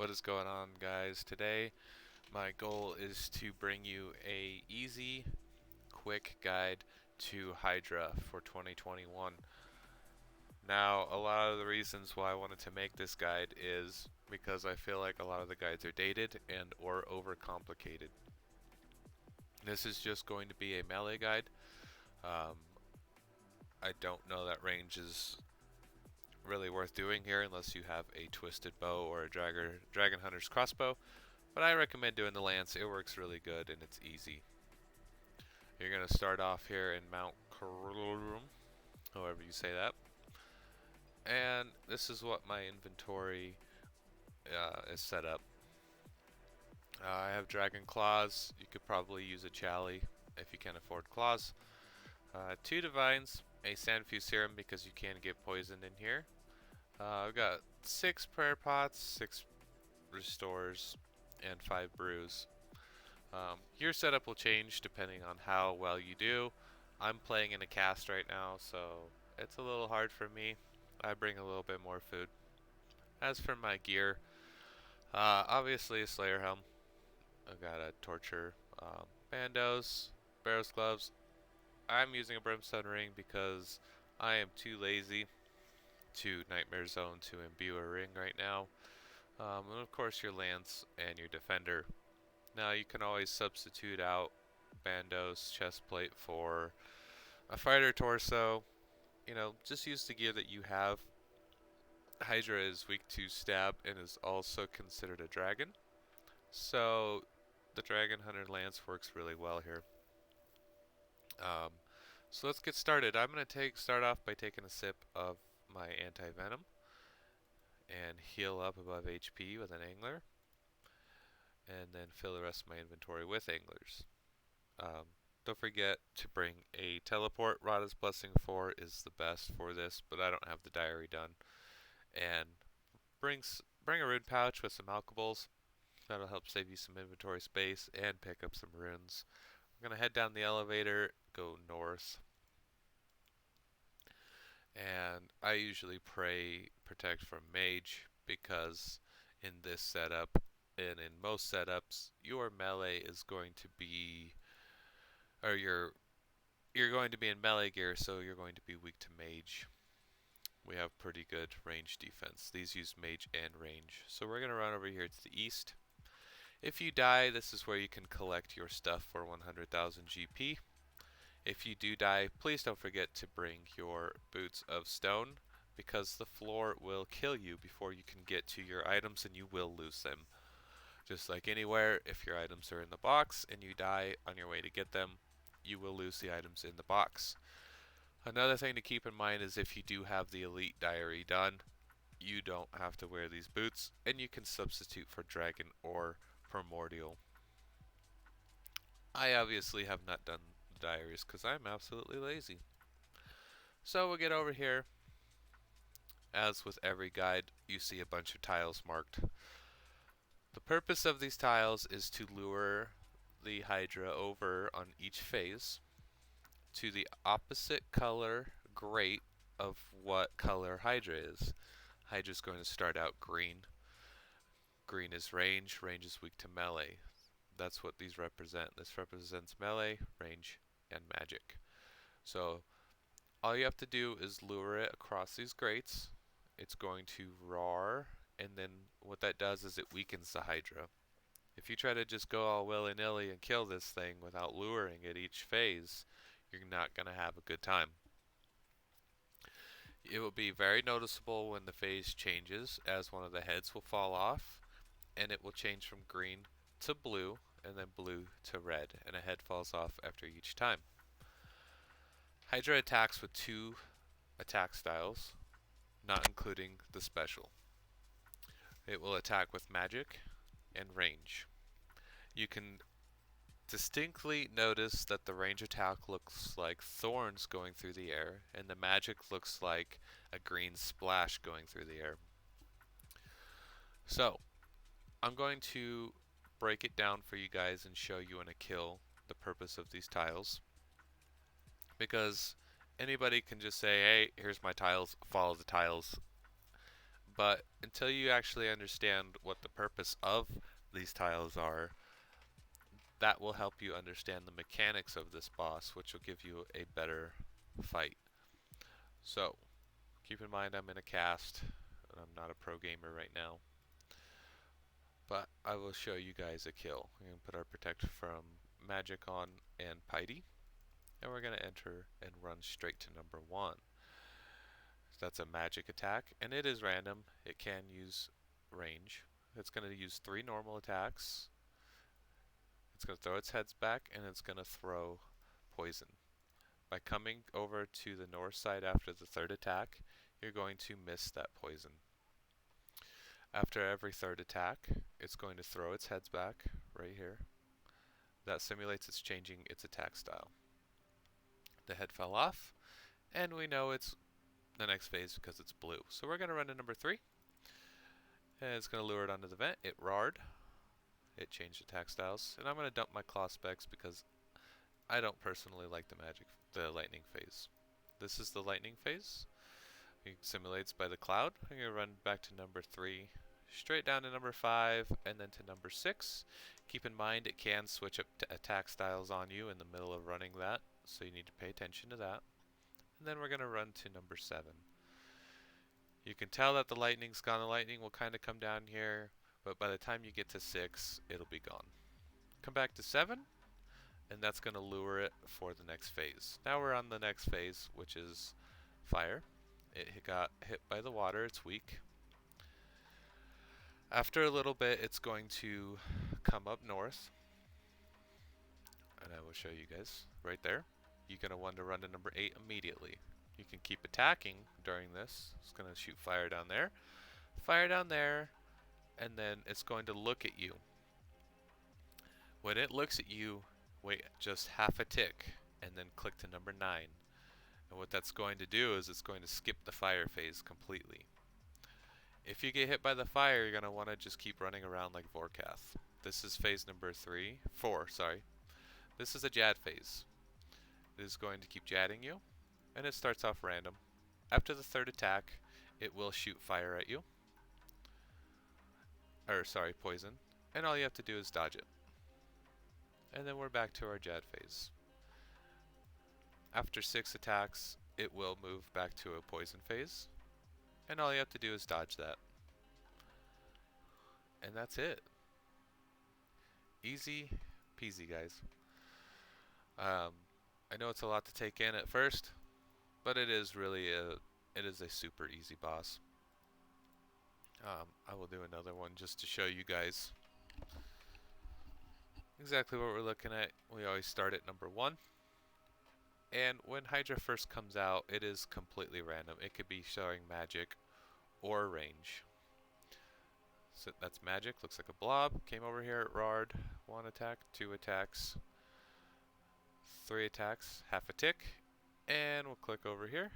What is going on, guys? Today my goal is to bring you a easy, quick guide to Hydra for 2021. Now, a lot of the reasons why I wanted to make this guide is because I feel like a lot of the guides are dated and or overcomplicated. This is just going to be a melee guide. Um, I don't know that range is really worth doing here unless you have a twisted bow or a dragon hunter's crossbow. But I recommend doing the lance. It works really good and it's easy. You're going to start off here in Mount Kurum, however you say that. And this is what my inventory is set up. I have dragon claws. You could probably use a chally if you can afford claws. 2 divines, a sandfuse serum because you can get poisoned in here. I've got 6 prayer pots, 6 restores, and 5 brews. Your setup will change depending on how well you do. I'm playing in a cast right now, so it's a little hard for me. I bring a little bit more food. As for my gear, obviously a Slayer helm. I've got a torture, bandos, barrows gloves. I'm using a brimstone ring because I am too lazy to Nightmare Zone to imbue a ring right now. And of course your lance and your defender. Now you can always substitute out bandos chestplate for a fighter torso. You know, just use the gear that you have. Hydra is weak to stab and is also considered a dragon. So the Dragon Hunter Lance works really well here. Um, so let's get started. I'm going to start off by taking a sip of my anti-venom and heal up above HP with an angler. And then fill the rest of my inventory with anglers. Don't forget to bring a teleport. Rada's Blessing 4 is the best for this, but I don't have the diary done. And bring a rune pouch with some alcohols. That'll help save you some inventory space and pick up some runes. I'm going to head down the elevator, go north. And I usually protect from mage because in this setup and in most setups, your melee is going to be, or you're going to be in melee gear, so you're going to be weak to mage. We have pretty good range defense. These use mage and range. So we're going to run over here to the east. If you die, this is where you can collect your stuff for 100,000 GP. If you do die, please don't forget to bring your boots of stone because the floor will kill you before you can get to your items and you will lose them. Just like anywhere, if your items are in the box and you die on your way to get them, you will lose the items in the box. Another thing to keep in mind is if you do have the elite diary done, you don't have to wear these boots and you can substitute for dragon or primordial. I obviously have not done the diaries because I'm absolutely lazy. So we'll get over here. As with every guide, you see a bunch of tiles marked. The purpose of these tiles is to lure the Hydra over on each phase to the opposite color grate of what color Hydra is. Hydra is going to start out green. Green is range, range is weak to melee. That's what these represent. This represents melee, range, and magic. So all you have to do is lure it across these grates. It's going to roar, and then what that does is it weakens the Hydra. If you try to just go all willy-nilly and kill this thing without luring at each phase, you're not going to have a good time. It will be very noticeable when the phase changes, as one of the heads will fall off, and it will change from green to blue, and then blue to red, and a head falls off after each time. Hydra attacks with 2 attack styles, not including the special. It will attack with magic and range. You can distinctly notice that the range attack looks like thorns going through the air, and the magic looks like a green splash going through the air. So, I'm going to break it down for you guys and show you in a kill the purpose of these tiles. Because anybody can just say, hey, here's my tiles, follow the tiles. But until you actually understand what the purpose of these tiles are, that will help you understand the mechanics of this boss, which will give you a better fight. So, keep in mind I'm in a cast, and I'm not a pro gamer right now. But I will show you guys a kill. We're going to put our Protect from Magic on and Piety, and we're going to enter and run straight to number 1. That's a magic attack, and it is random. It can use range. It's going to use 3 normal attacks. It's going to throw its heads back, and it's going to throw poison. By coming over to the north side after the 3rd attack, you're going to miss that poison. After every 3rd attack, it's going to throw its heads back, right here. That simulates it's changing its attack style. The head fell off, and we know it's the next phase because it's blue. So we're going to run to number 3, and it's going to lure it onto the vent. It roared. It changed attack styles, and I'm going to dump my claw specs because I don't personally like the lightning phase. This is the lightning phase. It simulates by the cloud. I'm going to run back to number 3, straight down to number 5, and then to number 6. Keep in mind it can switch up to attack styles on you in the middle of running that, so you need to pay attention to that. And then we're going to run to number 7. You can tell that the lightning's gone. The lightning will kind of come down here, but by the time you get to 6, it'll be gone. Come back to 7, and that's going to lure it for the next phase. Now we're on the next phase, which is fire. It got hit by the water, it's weak. After a little bit, it's going to come up north, and I will show you guys right there. You're going to want to run to number 8 immediately. You can keep attacking during this. It's going to shoot fire down there, and then it's going to look at you. When it looks at you, wait just half a tick, and then click to number 9. And what that's going to do is it's going to skip the fire phase completely. If you get hit by the fire, you're going to want to just keep running around like Vorkath. This is phase number 4, sorry. This is a Jad phase. It is going to keep jadding you, and it starts off random. After the 3rd attack, it will shoot fire at you. Poison. And all you have to do is dodge it. And then we're back to our Jad phase. After 6 attacks, it will move back to a poison phase, and all you have to do is dodge that. And that's it. Easy peasy, guys. I know it's a lot to take in at first, but it is really a super easy boss. I will do another one just to show you guys exactly what we're looking at. We always start at number 1. And when Hydra first comes out, it is completely random. It could be showing magic or range. So that's magic, looks like a blob. Came over here, it roared. 1 attack, 2 attacks, 3 attacks, half a tick. And we'll click over here.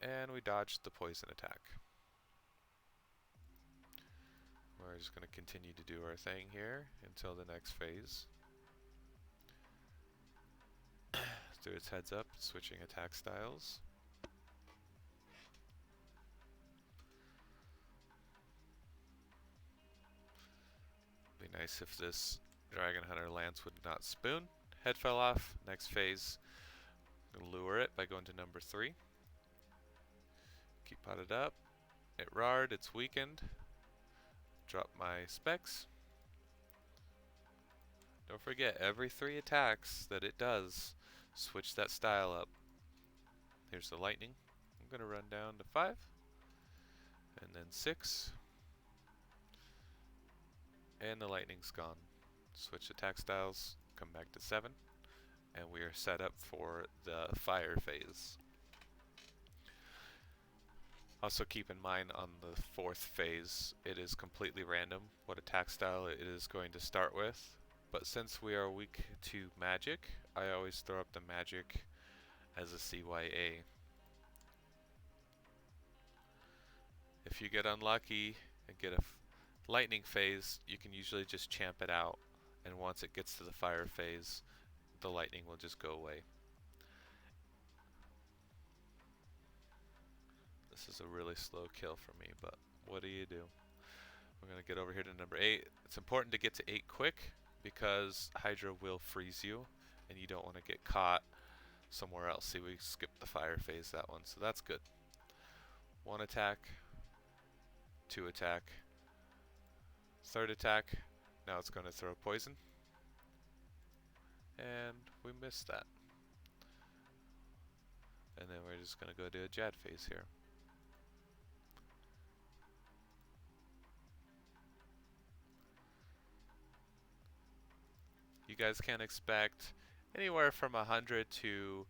And we dodged the poison attack. We're just going to continue to do our thing here until the next phase. Threw its heads up, switching attack styles. Be nice if this Dragon Hunter Lance would not spoon. Head fell off. Next phase, lure it by going to number 3. Keep potted up. It roared, it's weakened. Drop my specs. Don't forget, every 3 attacks that it does, switch that style up. Here's the lightning. I'm going to run down to 5. And then 6. And the lightning's gone. Switch attack styles, come back to 7. And we are set up for the fire phase. Also keep in mind on the 4th phase, it is completely random what attack style it is going to start with. But since we are weak to magic, I always throw up the magic as a CYA. If you get unlucky and get a lightning phase, you can usually just champ it out, and once it gets to the fire phase, the lightning will just go away. This is a really slow kill for me, but what do you do? We're going to get over here to number 8. It's important to get to 8 quick because Hydra will freeze you and you don't want to get caught somewhere else. See, we skipped the fire phase, that one, so that's good. 1 attack, 2 attack, 3rd attack. Now it's going to throw poison. And we missed that. And then we're just going to go to a Jad Phase here. You guys can expect anywhere from 100 to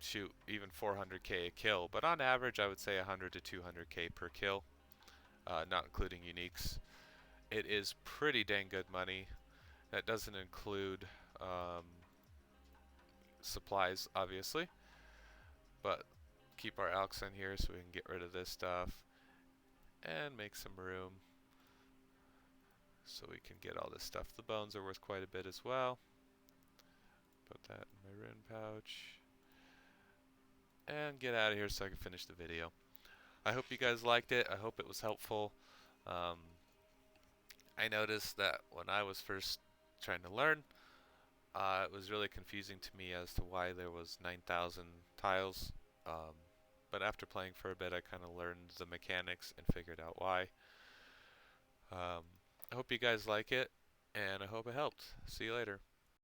shoot even 400k a kill, but on average I would say 100 to 200k per kill, not including uniques. It is pretty dang good money. That doesn't include supplies, obviously, but keep our alks in here so we can get rid of this stuff and make some room so we can get all this stuff. The bones are worth quite a bit as well. Put that in my rune pouch and get out of here so I can finish the video. I hope you guys liked it. I hope it was helpful. I noticed that when I was first trying to learn, it was really confusing to me as to why there was 9,000 tiles. But after playing for a bit, I kind of learned the mechanics and figured out why. I hope you guys like it, and I hope it helped. See you later.